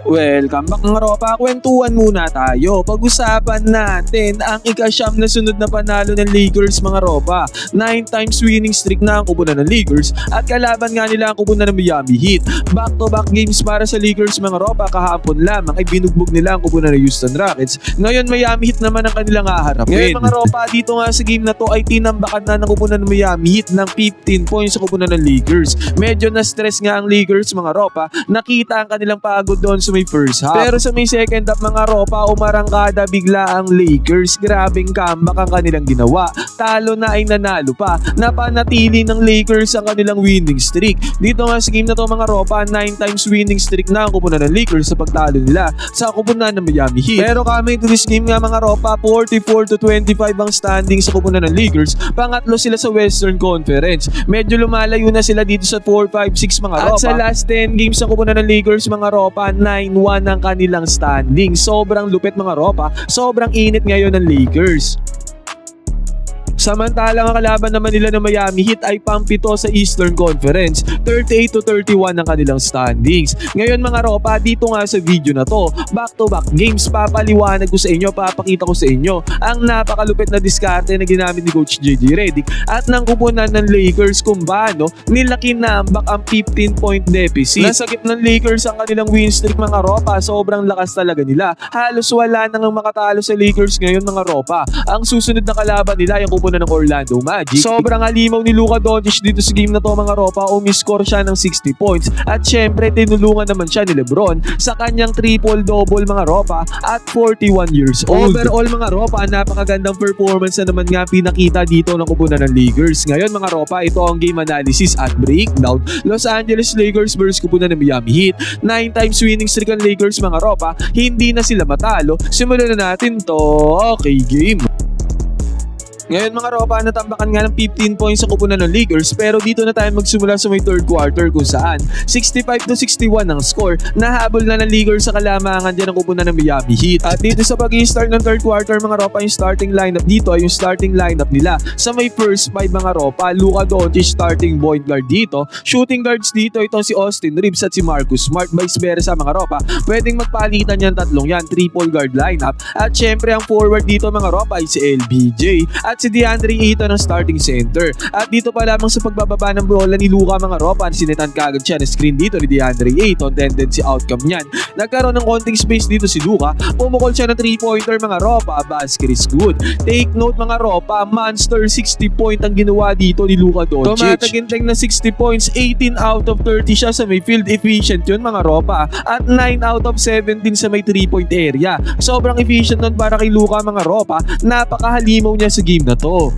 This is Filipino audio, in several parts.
Welcome back mga ropa, kwentuhan muna tayo. Pag-usapan natin ang ika-siyam na sunod na panalo ng Lakers mga ropa. 9 times winning streak na ang kupunan ng Lakers at kalaban nga nila ang kupunan ng Miami Heat. Back-to-back games para sa Lakers mga ropa, kahapon lamang ay binugbog nila ang kupunan ng Houston Rockets. Ngayon Miami Heat naman ang kanilang haharapin. Ngayon mga ropa, dito nga sa game na to ay tinambakan na ng kupunan ng Miami Heat ng 15 points sa kupunan ng Lakers. Medyo na-stress nga ang Lakers mga ropa, nakita ang kanilang pagod doon sa may first half. Pero sa may second half mga ropa, umarangkada bigla ang Lakers. Grabing comeback ang kanilang ginawa. Talo na ay nanalo pa. Napanatili ng Lakers ang kanilang winning streak. Dito nga sa game na to mga ropa, 9 times winning streak na ang kupunan ng Lakers sa pagtalo nila sa kupunan ng Miami Heat. Pero coming to this game nga mga ropa, 44-25 ang standing sa kupunan ng Lakers. Pangatlo sila sa Western Conference. Medyo lumalayo na sila dito sa 4-5-6 mga ropa. At sa last 10 games sa kupunan ng Lakers mga ropa, 9-1 ang kanilang standing. Sobrang lupit mga ropa. Sobrang init ngayon ng Lakers. Samantalang ang kalaban naman nila ng Miami Heat ay pampito sa Eastern Conference, 38-31 ang kanilang standings. Ngayon mga ropa, dito nga sa video na to, back-to-back games, papaliwanag ko sa inyo, papakita ko sa inyo ang napakalupit na diskarte na ginamit ni Coach JJ Redick at ng kupunan ng Lakers kung paano nila kinambak ang 15-point deficit. Nasagip ng Lakers ang kanilang win streak mga ropa, sobrang lakas talaga nila. Halos wala nang makatalo sa Lakers ngayon mga ropa. Ang susunod na kalaban nila yung kupunan ng Orlando Magic. Sobrang halimaw ni Luka Doncic dito sa game na to mga ropa, umiscore siya ng 60 points at syempre tinulungan naman siya ni Lebron sa kanyang triple-double mga ropa at 41 years old. Overall mga ropa, napakagandang performance na naman nga pinakita dito ng kupunan ng Lakers. Ngayon mga ropa, ito ang game analysis at breakdown. Los Angeles Lakers versus kupunan ng Miami Heat. 9 times winning streak ang Lakers mga ropa, hindi na sila matalo. Simulan na natin to. Okay, game. Ngayon mga ropa, natambakan nga ng 15 points sa kupunan ng Lakers, pero dito na tayo magsimula sa may third quarter kung saan 65-61 ang score. Nahabol na ng Lakers sa kalamangan dyan ng kupunan ng Miami Heat. At dito sa pag-i-start ng third quarter mga ropa, yung starting lineup dito ay yung starting lineup nila. Sa may first 5 mga ropa, Luka Doncic starting point guard dito. Shooting guards dito, itong si Austin Reeves at si Marcus Smart. Vice versa mga ropa, pwedeng magpalitan yan tatlong yan, triple guard lineup. At syempre ang forward dito mga ropa ay si LBJ at si DeAndre Ayton ang starting center. At dito pa lamang sa pagbababa ng bola ni Luka mga ropa, sinitan kagad siya na screen dito ni DeAndre Ayton, tendency outcome niyan. Nagkaroon ng konting space dito si Luka, pumukol siya ng 3-pointer mga ropa, basket is good. Take note mga ropa, monster 60 point ang ginawa dito ni Luka Doncic. Tumataginteng na 60 points, 18 out of 30 siya sa may field efficient yun mga ropa, at 9 out of 17 sa may 3-point area. Sobrang efficient nun para kay Luka mga ropa, napakahalimaw niya sa game na to.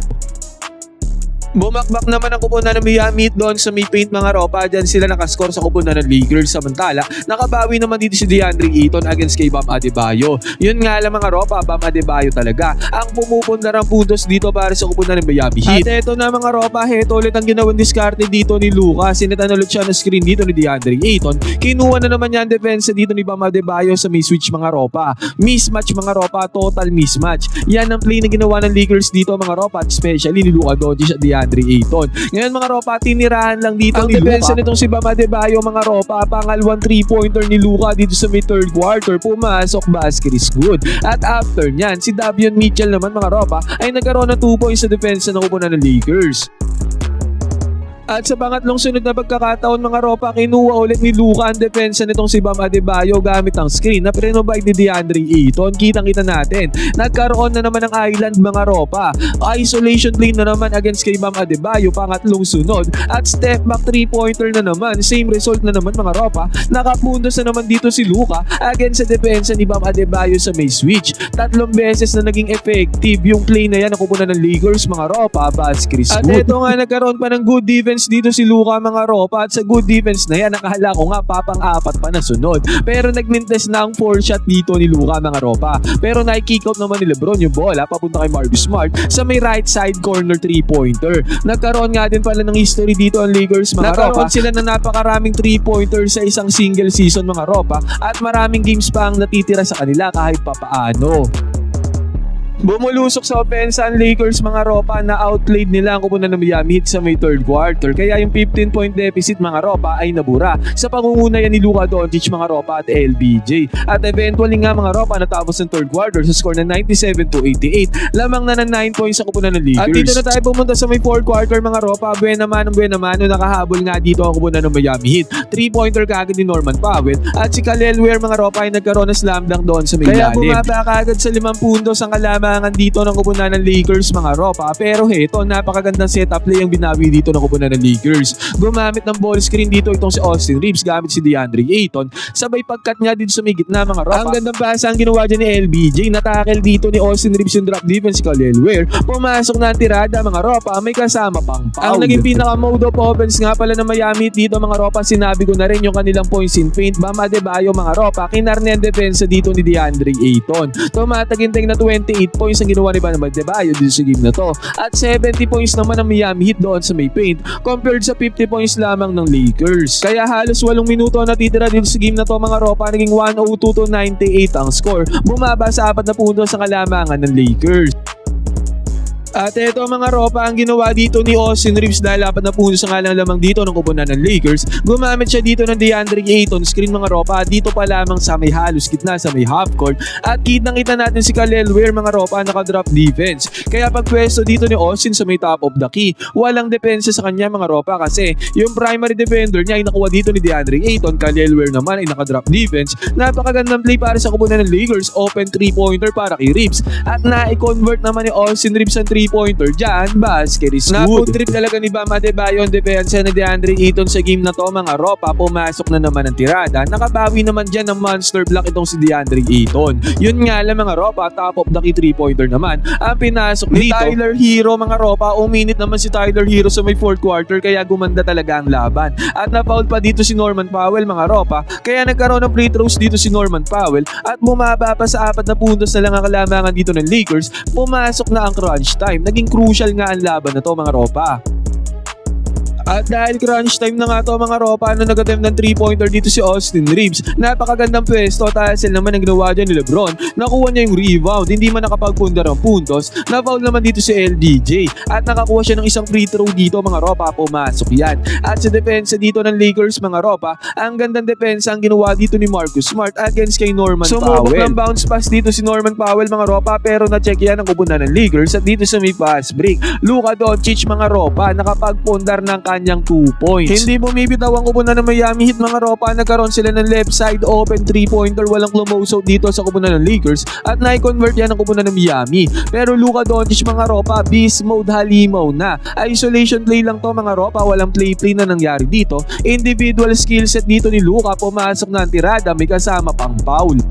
Bumakbak naman ang kupunan ng Miami Heat doon sa may paint mga ropa. Diyan sila nakascore sa kupunan ng Lakers. Samantala, nakabawi naman dito si DeAndre Ayton against kay Bam Adebayo. Yun nga lang mga ropa, Bam Adebayo talaga ang pumupundar ang puntos dito para sa kupunan ng Miami Heat. At eto na mga ropa, heto ulit ang ginawang diskarte dito ni Luka. Sinitan ulit siya ng screen dito ni DeAndre Ayton. Kinuha na naman niya ang depensa dito ni Bam Adebayo sa may switch mga ropa. Mismatch mga ropa, total mismatch. Yan ang play na ginawa ng Lakers dito mga ropa, especially ni Luka Doncic at DeAndre Ayton. Ngayon mga ropa, tinirahan lang dito ang ni depensa nitong si Bam Adebayo mga ropa. Pangalawang 3-pointer ni Luka dito sa may third quarter, pumasok, basket is good. At after nyan, si Davion Mitchell naman mga ropa ay nagkaroon ng 2 points sa depensa ng kupunan ng Lakers. At sa pangatlong sunod na pagkakataon mga ropa, kinuha ulit ni Luka ang depensa nitong si Bam Adebayo gamit ang screen na pre-provide ni DeAndre Ayton. Kitang-kita natin, nagkaroon na naman ng island mga ropa. Isolation play na naman against kay Bam Adebayo, pangatlong sunod. At step back 3-pointer na naman, same result na naman mga ropa. Nakapuntos na naman dito si Luka against sa depensa ni Bam Adebayo sa may switch. 3 beses na naging effective yung play na yan na kupunan ng Lakers mga ropa, basket is good. At eto nga, nagkaroon pa ng good defense dito si Luka mga ropa, at sa good defense na yan, nakahala ko nga papang-apat pa na sunod. Pero nagmintes na ang 4 shot dito ni Luka mga ropa. Pero na-kick out naman ni Lebron yung bola papunta kay Marcus Smart sa may right side corner 3-pointer. Nagkaroon nga din pala ng history dito ang Lakers mga ropa. Nagkaroon sila na napakaraming 3-pointer sa isang single season mga ropa, at maraming games pa ang natitira sa kanila kahit papaano. Bumulusok sa opensa ang Lakers mga ropa na outplayed nila ang kupunan ng Miami Heat sa may third quarter. Kaya yung 15-point deficit mga ropa ay nabura sa pangunguna yan ni Luka Doncic mga ropa at LBJ. At eventually nga mga ropa natapos ng third quarter sa score na 97-88. Lamang na ng 9 points sa kupunan ng Lakers. At dito na tayo pumunta sa may fourth quarter mga ropa. Buena mano nakahabol nga dito ang kupunan ng Miami Heat. 3-pointer kagad ni Norman Powell. At si Kelly Oubre mga ropa ay nagkaroon ng slam dunk doon sa may Kaya lalim. Kaya bumaba kagad sa 5 puntos ang kalamangan dito ng kupunan ng Lakers mga ropa. Pero heto, napakagandang setup play ang binawi dito ng kupunan ng Lakers. Gumamit ng ball screen dito itong si Austin Reeves gamit si DeAndre Ayton. Sabay pagkat niya dito sa may gitna mga ropa. Ang gandang pasa ang ginawa dyan ni LBJ. Natakel dito ni Austin Reeves yung drop defense si Kelly Oubre. Pumasok na ang tirada mga ropa. May kasama pang foul. Ang naging pinaka-mode of offense nga pala ng Miami dito mga ropa. Sinabi ko na rin yung kanilang points in paint. Bam Adebayo mga ropa. Kinarne ang depensa dito ni DeAndre Ayton. Tumataginteng na 28 points ang ginawa ni Bam Adebayo dito sa game na to. At 70 points naman ang Miami Heat doon sa may paint compared sa 50 points lamang ng Lakers. Kaya halos 8 minuto na natitira dito sa game na to mga ropa. Naging 102-98 ang score. Bumaba sa 4 na puntos sa kalamangan ng Lakers. At eto mga ropa, ang ginawa dito ni Austin Reeves dahil 4 na puntos ang alang lamang dito ng kupunan ng Lakers. Gumamit siya dito ng DeAndre Ayton screen mga ropa. Dito pa lamang sa may halos gitna sa may half court. At kitang-kita natin si Kelly Oubre mga ropa naka-drop defense. Kaya pagpwesto dito ni Austin sa may top of the key, walang depensa sa kanya mga ropa kasi yung primary defender niya ay nakuha dito ni DeAndre Ayton. Kelly Oubre naman ay naka-drop defense. Napakagandang play para sa kupunan ng Lakers. Open 3-pointer para kay Reeves. At na-convert naman ni Austin Reeves ang 3-pointer dyan, basket is good. Napag-trip talaga ni Bam Adebayo ang depensa ni DeAndre Ayton sa game na to mga ropa. Pumasok na naman ang tirada. Nakabawi naman dyan ng monster block itong si DeAndre Ayton. Yun nga lang mga ropa, top of the key 3-pointer naman ang pinasok ni Tyler Hero mga ropa. Uminit naman si Tyler Hero sa may fourth quarter kaya gumanda talaga ang laban. At na-foul pa dito si Norman Powell mga ropa. Kaya nagkaroon ng free throws dito si Norman Powell at bumaba pa sa 4 na puntos na lang ang kalamangan dito ng Lakers. Pumasok na ang crunch time. Naging crucial nga ang laban na to mga ropa. At dahil crunch time na nga to mga ropa, nag-attempt ng 3-pointer dito si Austin Reeves. Napakagandang pwesto, tasil naman ang ginawa dyan ni Lebron. Nakuha niya yung rebound, hindi man nakapagpundar ng puntos. Na-foul naman dito si LBJ. At nakakuha siya ng isang free throw dito mga ropa, pumasok yan. At sa depensa dito ng Lakers mga ropa, ang gandang depensa ang ginawa dito ni Marcus Smart against kay Norman Powell. Sumubok ng bounce pass dito si Norman Powell mga ropa, pero na-check yan ang kupunan ng Lakers. At dito sa may fast break, Luka Doncic mga ropa, nakapagpundar ng kanyang 2 points. Hindi bumibitaw ang kupunan ng Miami Heat mga ropa. Nagkaroon sila ng left side open 3-pointer, walang close out dito sa kupunan ng Lakers at na-convert yan ang kupunan ng Miami. Pero Luka Doncic mga ropa, beast mode halimaw na. Isolation play lang to mga ropa, walang play na nangyari dito. Individual skill set dito ni Luka, pumasok na ang tirada, may kasama pang foul.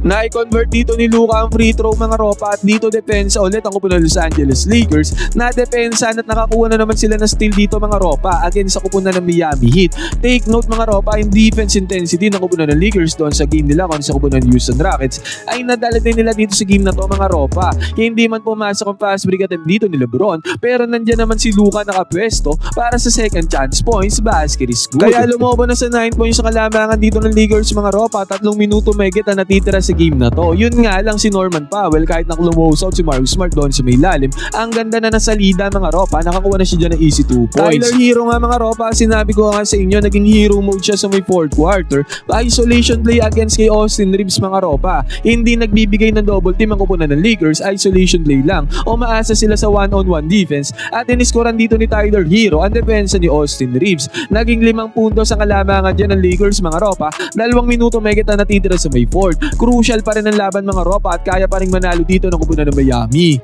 Na-convert dito ni Luka ang free throw mga ropa at dito depensa ulit ang kupunan ng Los Angeles Lakers na depensa at nakakuha na naman sila ng steal dito mga ropa against sa kupunan ng Miami Heat. Take note mga ropa, yung defense intensity ng kupunan ng Lakers doon sa game nila kung sa kupunan ng Houston Rockets ay nadala din nila dito sa game na to mga ropa. Hindi man pumasok ang fast break attempt dito ni Lebron, pero nandyan naman si Luka nakapwesto para sa second chance points, basket is good. Kaya lumobo na sa 9 points sa kalamangan dito ng Lakers mga ropa, 3 minuto may kita natitira sa game na to. Yun nga lang si Norman Powell, kahit na-close out si Marcus Smart doon sa may lalim, ang ganda na nasalida mga ropa, nakakuha na siya dyan ng easy 2 points. Tyler Hero nga mga ropa, sinabi ko nga sa inyo, naging hero mode siya sa may fourth quarter. Isolation play against kay Austin Reeves mga ropa. Hindi nagbibigay ng double team ang kupunan ng Lakers, isolation play lang. O maasa sila sa one-on-one defense at iniskoran dito ni Tyler Hero ang depensa ni Austin Reeves. Naging 5 puntos ang kalamangan dyan ng Lakers mga ropa, 2 minuto may kita natitira sa may fourth. Crucial pa rin ang laban mga ropa at kaya pa rin manalo dito ng kupunan ng Miami.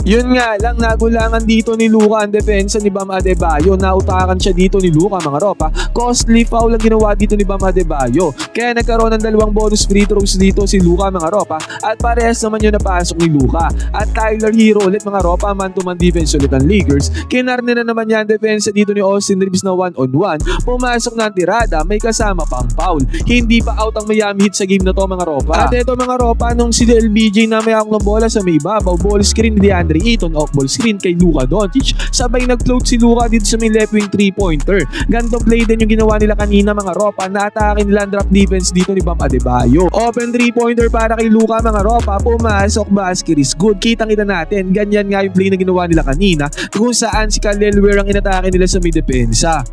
Yun nga lang, nagulangan dito ni Luka ang depensa ni Bam Adebayo. Nautakan siya dito ni Luka mga ropa. Costly foul ang ginawa dito ni Bam Adebayo. Kaya nagkaroon ng 2 bonus free throws dito si Luka mga ropa. At parehas naman yung napasok ni Luka. At Tyler Hero ulit mga ropa, man-to-man defense ulit ang Lakers. Kinarne na naman yan depensa dito ni Austin Reeves na 1-on-1. Pumasok na ang tirada, may kasama pang foul. Hindi pa out ang Miami Heat sa game na to mga ropa. At eto mga ropa, nung si LBJ na may akong ng bola sa may ibabaw, ball screen ni DeAndre Ayton off ball screen kay Luka Doncic. Sabay nag-float si Luka dito sa may left wing 3-pointer. Gantong play din yung ginawa nila kanina mga ropa, na atake nila ang drop defense dito ni Bam Adebayo. Open 3-pointer para kay Luka mga ropa, pumasok, basket is good. Kitang-kita natin, ganyan nga yung play na ginawa nila kanina kung saan si Khalil Ware ang inatake nila sa may depensa.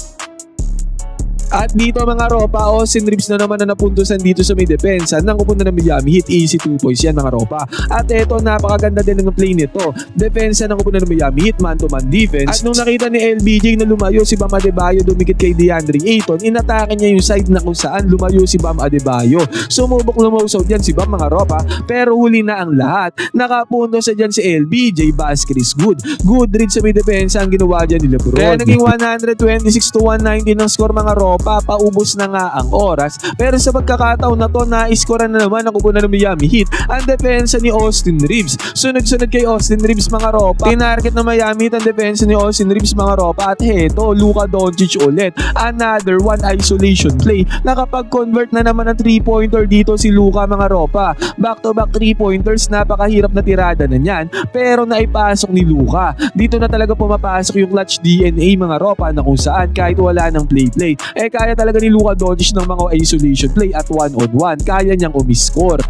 At dito mga ropa, Austin Reeves na naman na napuntusan dito sa may depensa nang pupunta ng Miami Heat. Easy 2 points yan mga ropa. At eto, napakaganda din ng play nito. Depensa nang pupunta ng Miami Heat, man-to-man defense. At nung nakita ni LBJ na lumayo si Bam Adebayo, dumikit kay DeAndre Ayton, inatake niya yung side na kung saan lumayo si Bam Adebayo. Sumubok lumausog dyan si Bam mga ropa, pero huli na ang lahat. Nakapunto sa dyan si LBJ, basket is good. Good read sa may depensa ang ginawa dyan ni LeBron. Kaya naging 126-119 ang score mga ropa. Paubos na nga ang oras, pero sa pagkakataon na to, na-iskoran na naman ang kupunan ng Miami Heat ang depensa ni Austin Reeves. Sunod-sunod kay Austin Reeves mga ropa, tinarget ng Miami Heat ang depensa ni Austin Reeves mga ropa. At heto, Luka Doncic ulit, another one isolation play. Nakapag-convert na naman ng 3-pointer dito si Luka mga ropa. Back-to-back 3-pointers, napakahirap na tirada na niyan, pero naipasok ni Luka. Dito na talaga pumapasok yung clutch DNA mga ropa, na kung saan kahit wala ng play-play, kaya talaga ni Luka Doncic ng mga isolation play at one-on-one, kaya niyang umiscore.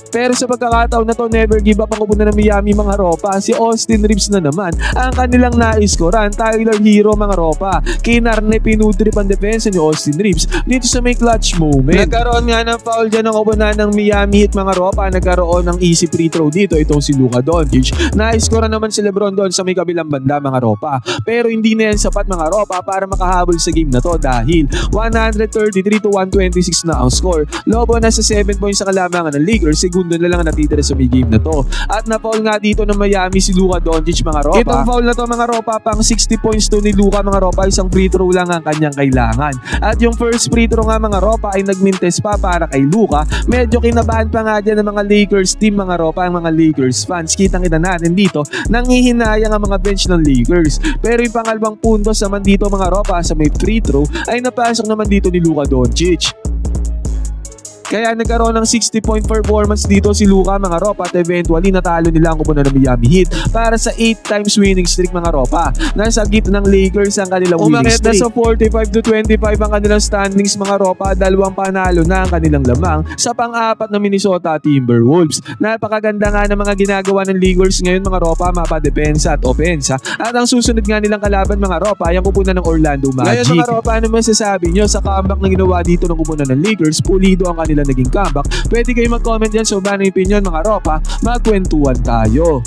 Pero sa pagkakataon na to, never give up ang kupunan ng Miami mga ropa. Si Austin Reeves na naman ang kanilang naiskoran. Tyler Hero mga ropa, kinarne pinudrip ang depensa ni Austin Reeves dito sa may clutch moment. Nagkaroon nga ng foul dyan ng kupunan ng Miami Heat mga ropa. Nagkaroon ng easy free throw dito, itong si Luka Doncic. Naiskoran naman si LeBron doon sa may kabilang banda mga ropa. Pero hindi na yan sapat mga ropa para makahabol sa game na to, dahil 133-126 na ang score. Lobo na sa 7 points sa kalamangan ng Lakers. Segundo na lang ang natitira sa may game na to. At na-foul nga dito ng Miami si Luka Doncic mga ropa. Itong foul na to mga ropa, pang 60 points to ni Luka mga ropa. Isang free throw lang ang kanyang kailangan. At yung first free throw nga mga ropa ay nagmintes pa para kay Luka. Medyo kinabahan pa nga dyan ng mga Lakers team mga ropa, ang mga Lakers fans. Kitang-kita natin dito, nanghihinayang ang mga bench ng Lakers. Pero yung pangalawang puntos naman dito mga ropa sa may free throw ay napasok naman dito ni Luka Doncic. Kaya nagkaroon ng 60-point performance dito si Luka mga ropa, at eventually natalo nila ang kupunan ng Miami Heat para sa 8 times winning streak mga ropa. Nasa gitna ng Lakers ang kanilang winning streak. Umakit na sa 45-25 ang kanilang standings mga ropa, dalawang panalo na ang kanilang lamang sa pang-apat na Minnesota Timberwolves. Napakaganda nga ng mga ginagawa ng Lakers ngayon mga ropa, mapa-depensa at opensa. At ang susunod nga nilang kalaban mga ropa ay ang kupunan ng Orlando Magic. Ngayon mga ropa, ano masasabi nyo sa comeback na ginawa dito ng kupunan ng Lakers? Pulido ang kanilang naging comeback. Pwede kayo mag-comment dyan sa so, opinion mga ropa, magkwentuhan tayo.